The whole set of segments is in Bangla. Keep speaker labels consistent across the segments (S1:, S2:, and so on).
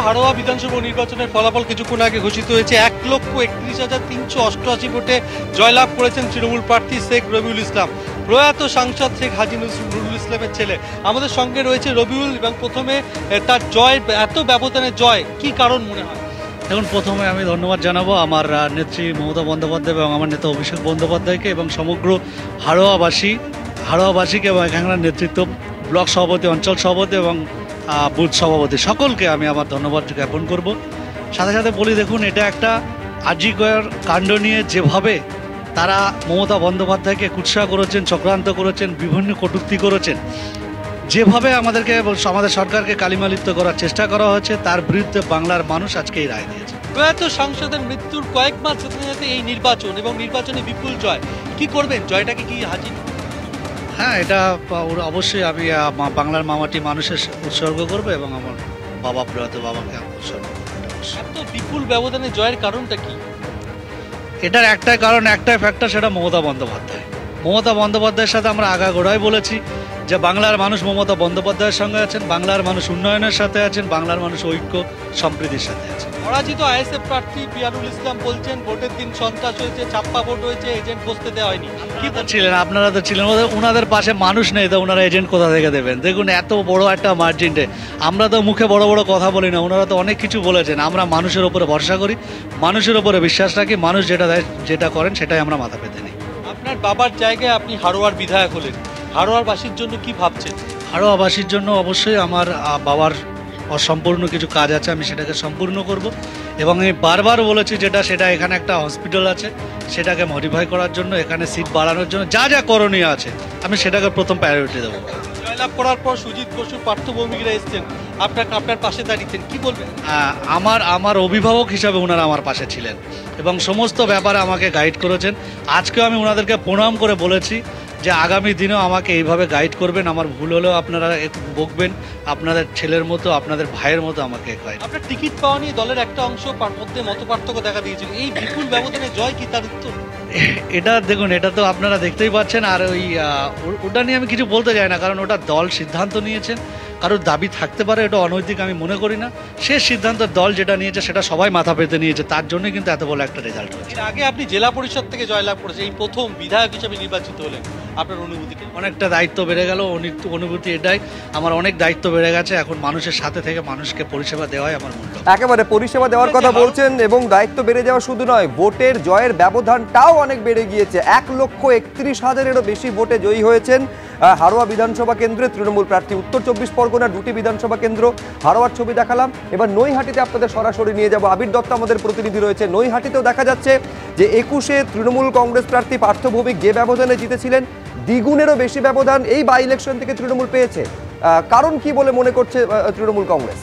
S1: হাড়োয়া বিধানসভা নির্বাচনের ফলাফল কিছুক্ষণ আগে ঘোষিত হয়েছে। 1,31,388 ভোটে জয়লাভ করেছেন তৃণমূল প্রার্থী শেখ রবিউল ইসলাম, প্রয়াত সাংসদ শেখ হাজী নুরুল ইসলামের ছেলে। আমাদের সঙ্গে রয়েছে রবিউল, এবং প্রথমে তার জয়, এত ব্যবধানের জয়, কি কারণ মনে হয়?
S2: দেখুন, প্রথমে আমি ধন্যবাদ জানাবো আমার নেত্রী মমতা বন্দ্যোপাধ্যায় এবং আমার নেতা অভিষেক বন্দ্যোপাধ্যায়কে এবং সমগ্র হাড়োয়াবাসীকে এবং এখানকার নেতৃত্ব, ব্লক সভাপতি, অঞ্চল সভাপতি এবং বুথ সভাপতি সকলকে আমি আমার ধন্যবাদ জ্ঞাপন করব। সাথে সাথে বলি, দেখুন, এটা একটা আজিকর কাণ্ড নিয়ে যেভাবে তারা মমতা বন্দ্যোপাধ্যায়কে কুৎসা করেছেন, চক্রান্ত করেছেন, বিভিন্ন কটূক্তি করেছেন, যেভাবে আমাদের সরকারকে কালিমালিপ্ত করার চেষ্টা করা হয়েছে, তার বিরুদ্ধে বাংলার মানুষ আজকে এই রায় দিয়েছে।
S1: প্রয়াত সাংসদের মৃত্যুর কয়েক মাস যেতে যেতে এই নির্বাচন এবং নির্বাচনে বিপুল জয়, কি করবেন? জয়টাকে কি হাজির?
S2: হ্যাঁ, এটা অবশ্যই আমি বাংলার মামাটি মানুষের উৎসর্গ করবো এবং আমার প্রয়াত বাবাকে উৎসর্গ করবো।
S1: এত বিপুল ব্যবধানে জয়ের কারণটা কি?
S2: এটার একটাই কারণ, একটাই ফ্যাক্টর, সেটা মমতা বন্দ্যোপাধ্যায়ের সাথে আমরা আগাগোড়াই বলেছি যে বাংলার মানুষ মমতা বন্দ্যোপাধ্যায়ের সঙ্গে আছেন, বাংলার মানুষ উন্নয়নের সাথে আছেন, বাংলার মানুষ ঐক্য সম্প্রীতির সাথে আছেন।
S1: পরাজিত আইএসএফ প্রার্থী পিয়ারুল ইসলাম বলছেন ভোটের দিন সন্ত্রাস হয়েছে, ছাপ্পা ভোট হয়েছে, এজেন্ট বসতে দেওয়া হয়নি।
S2: কি বলছিলেন? আপনারা তো ছিলেন, ওনাদের পাশে মানুষ নেই তো ওনারা এজেন্ট কোথা থেকে দেবেন? দেখুন, এত বড় একটা মার্জিনে আমরা তো মুখে বড় বড় কথা বলি না, ওনারা তো অনেক কিছু বলেছেন। আমরা মানুষের ওপরে ভরসা করি, মানুষের ওপরে বিশ্বাস রাখি, মানুষ যেটা দেয়, যেটা করেন সেটাই আমরা মাথা পেতে নিই।
S1: আপনার বাবার জায়গায় আপনি হাড়োয়ার বিধায়ক হলেন, হাড়োয়ারবাসীর জন্য কি ভাবছেন?
S2: হাড়োয়াবাসীর জন্য অবশ্যই আমার বাবার অসম্পূর্ণ কিছু কাজ আছে, আমি সেটাকে সম্পূর্ণ করব। এবং আমি বারবার বলেছি সেটা এখানে একটা হসপিটাল আছে, সেটাকে মডিফাই করার জন্য, এখানে সিট বাড়ানোর জন্য যা যা করণীয় আছে আমি সেটাকে প্রথম প্রায়োরিটি দেবো।
S1: জয়লাভ করার পর সুজিত বসু পার্থভৌমিকরা এসছেন, আপনার পাশে দাঁড়িয়েছেন, কি বলবেন?
S2: আমার অভিভাবক হিসাবে ওনারা আমার পাশে ছিলেন এবং সমস্ত ব্যাপারে আমাকে গাইড করেছেন। আজকেও আমি ওনাদেরকে প্রণাম করে বলেছি যে আগামী দিনেও আমাকে এইভাবে গাইড করবেন, আমার ভুল হলেও আপনারা একটু বকবেন, আপনাদের ছেলের মতো, আপনাদের ভাইয়ের মতো আমাকে গাইড।
S1: আপনার টিকিট পাওয়া নিয়ে দলের একটা অংশ মধ্যে মতপার্থক্য দেখা দিয়েছিল, এই বিপুল ব্যবধানে জয় কি তার উত্তর?
S2: এটা দেখুন, এটা তো আপনারা দেখতেই পাচ্ছেন। আর ওটা নিয়ে আমি কিছু বলতে চাই না, কারণ ওটা দল সিদ্ধান্ত নিয়েছেন, কারোর দাবি থাকতে পারে, এটা অনৈতিক আমি মনে করি না। শেষ সিদ্ধান্ত দল যেটা নিয়েছে সেটা সবাই মাথা পেতে নিয়েছে, তার জন্য কিন্তু এত বড় একটা রেজাল্ট হয়েছে।
S1: এর আগে আপনি জেলা পরিষদ থেকে জয়লাভ করেছেন, এই প্রথম বিধায়ক হিসেবে নির্বাচিত হলেন, আপনার অনুভূতিকে?
S2: অনেকটা দায়িত্ব বেড়ে গেল, অনুভূতি এটাই, আমার অনেক দায়িত্ব বেড়ে গেছে। এখন মানুষের সাথে থেকে মানুষকে পরিষেবা দেওয়াই আমার মূল্য।
S3: একেবারে পরিষেবা দেওয়ার কথা বলছেন, এবং দায়িত্ব বেড়ে যাওয়া শুধু নয়, ভোটের জয়ের ব্যবধানটাও অনেক বেড়ে গিয়েছে। 1,31,000-এরও বেশি ভোটে জয়ী হয়েছেন হাড়োয়া বিধানসভা কেন্দ্রে তৃণমূল প্রার্থী। উত্তর 24 পরগনার 2টি বিধানসভা কেন্দ্র, হাড়োয়ার ছবি দেখালাম, এবার নৈহাটিতে আপনাদের সরাসরি নিয়ে যাব। আবির দত্ত আমাদের প্রতিনিধি রয়েছে নৈহাটিতেও। দেখা যাচ্ছে যে 21-এ তৃণমূল কংগ্রেস প্রার্থী পার্থ ভৌমিক যে ব্যবধানে জিতেছিলেন, দ্বিগুণেরও বেশি ব্যবধান এই বাই ইলেকশন থেকে তৃণমূল পেয়েছে। কারণ কি বলে মনে করছে তৃণমূল কংগ্রেস?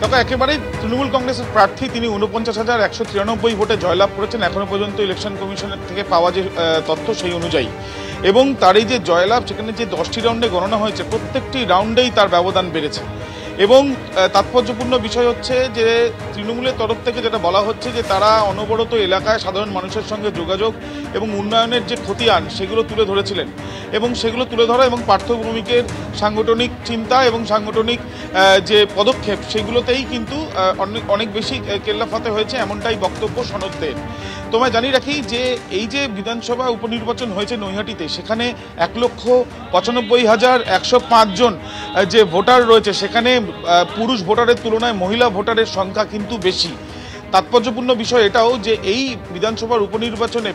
S4: দেখো, একেবারেই তৃণমূল কংগ্রেসের প্রার্থী তিনি 49,193 ভোটে জয়লাভ করেছেন এখনো পর্যন্ত ইলেকশন কমিশনের থেকে পাওয়া যে তথ্য সেই অনুযায়ী। এবং তার এই যে জয়লাভ, সেখানে যে 10টি রাউন্ডে গণনা হয়েছে, প্রত্যেকটি রাউন্ডেই তার ব্যবধান বেড়েছে। এবং তাৎপর্যপূর্ণ বিষয় হচ্ছে যে তৃণমূলের তরফ থেকে যেটা বলা হচ্ছে যে তারা অনবরত এলাকায় সাধারণ মানুষের সঙ্গে যোগাযোগ এবং উন্নয়নের যে খতিয়ান সেগুলো তুলে ধরেছিলেন, এবং সেগুলো তুলে ধরা এবং পার্থ ভৌমিকের সাংগঠনিক চিন্তা এবং সাংগঠনিক যে পদক্ষেপ সেগুলোতেই কিন্তু অনেক বেশি কেল্লাফাতে হয়েছে, এমনটাই বক্তব্য সনদদের। তোমায় জানিয়ে রাখি যে এই যে বিধানসভা উপনির্বাচন হয়েছে নৈহাটিতে, সেখানে 1,95,105 জন যে ভোটার রয়েছে, সেখানে পুরুষ ভোটারের তুলনায় মহিলা ভোটারের সংখ্যা কিন্তু বেশি। তাৎপর্যপূর্ণ বিষয় এটাও যে এই বিধানসভার উপনির্বাচনে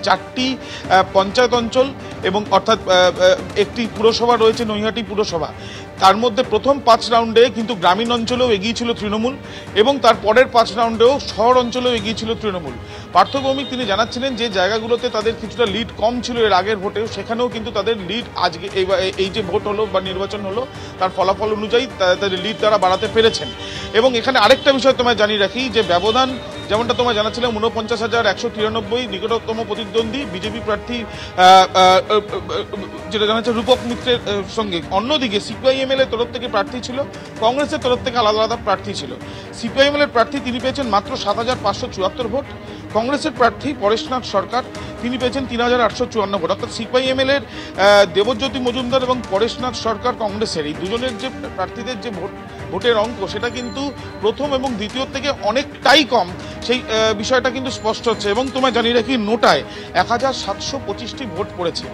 S4: 4টি পঞ্চায়েত অঞ্চল এবং অর্থাৎ একটি পুরসভা রয়েছে, নৈহাটি পুরসভা। তার মধ্যে প্রথম 5 রাউন্ডে কিন্তু গ্রামীণ অঞ্চলেও এগিয়েছিল তৃণমূল, এবং তার পরের 5 রাউন্ডেও শহর অঞ্চলেও এগিয়েছিল তৃণমূল। পার্থ ভৌমিক তিনি জানাচ্ছিলেন যে জায়গাগুলোতে তাদের কিছুটা লিড কম ছিল এর আগের ভোটেও, সেখানেও কিন্তু তাদের লিড আজকে এই যে ভোট হলো বা নির্বাচন হলো তার ফলাফল অনুযায়ী তাদের লিড তারা বাড়াতে পেরেছেন। এবং এখানে আরেকটা বিষয় তোমায় জানিয়ে রাখি যে ব্যবধান যেমনটা তোমায় জানাচ্ছিলাম, 49,193 নিকটতম প্রতিদ্বন্দ্বী বিজেপি প্রার্থী যেটা জানাচ্ছে রূপক মিত্রের সঙ্গে। অন্যদিকে সিপিআইএমএল এর তরফ থেকে প্রার্থী ছিল, কংগ্রেসের তরফ থেকে আলাদা আলাদা প্রার্থী ছিল। সিপিআইএমএল এর প্রার্থী তিনি পেয়েছেন মাত্র 7,574 ভোট, কংগ্রেসের প্রার্থী পরেশনাথ সরকার তিনি পেয়েছেন 3854 ভোট। অর্থাৎ সিপিআইএমএল এর দেবজ্যোতি মজুমদার এবং পরেশনাথ সরকার কংগ্রেসের এই দুজনের যে প্রার্থীদের যে ভোটের অঙ্ক সেটা কিন্তু প্রথম এবং দ্বিতীয় থেকে অনেকটাই কম, সেই বিষয়টা কিন্তু স্পষ্ট হচ্ছে। এবং তোমায় জানিয়ে রাখি, নোটায় 1725টি ভোট পড়েছে।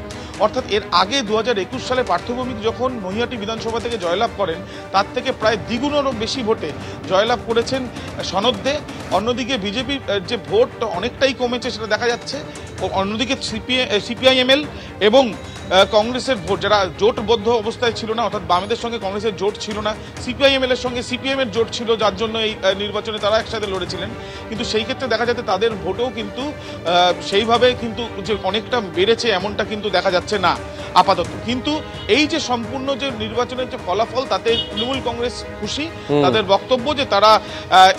S4: অর্থাৎ এর আগে 2021 সালে পার্থভৌমিক যখন নৈহাটি বিধানসভা থেকে জয়লাভ করেন তার থেকে প্রায় দ্বিগুণেরও বেশি ভোটে জয়লাভ করেছেন সনদ দে। অন্যদিকে বিজেপির যে ভোট অনেকটাই কমেছে সেটা দেখা যাচ্ছে। অন্যদিকে সিপিআইএমএল এবং কংগ্রেসের ভোট, যারা জোটবদ্ধ অবস্থায় ছিল না, অর্থাৎ বামেদের সঙ্গে কংগ্রেসের জোট ছিল না, সিপিআইএমএল এর সঙ্গে সিপিএমের জোট ছিল, যার জন্য এই নির্বাচনে তারা একসাথে লড়েছিলেন, কিন্তু সেই ক্ষেত্রে দেখা যাচ্ছে তাদের ভোটও কিন্তু সেইভাবে কিন্তু যে অনেকটা বেড়েছে এমনটা কিন্তু দেখা যাচ্ছে না আপাতত। কিন্তু এই যে সম্পূর্ণ যে নির্বাচনের যে ফলাফল, তাতে তৃণমূল কংগ্রেস খুশি। তাদের বক্তব্য যে তারা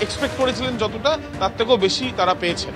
S4: এক্সপেক্ট করেছিলেন যতটা, তার থেকেও বেশি তারা পেয়েছেন।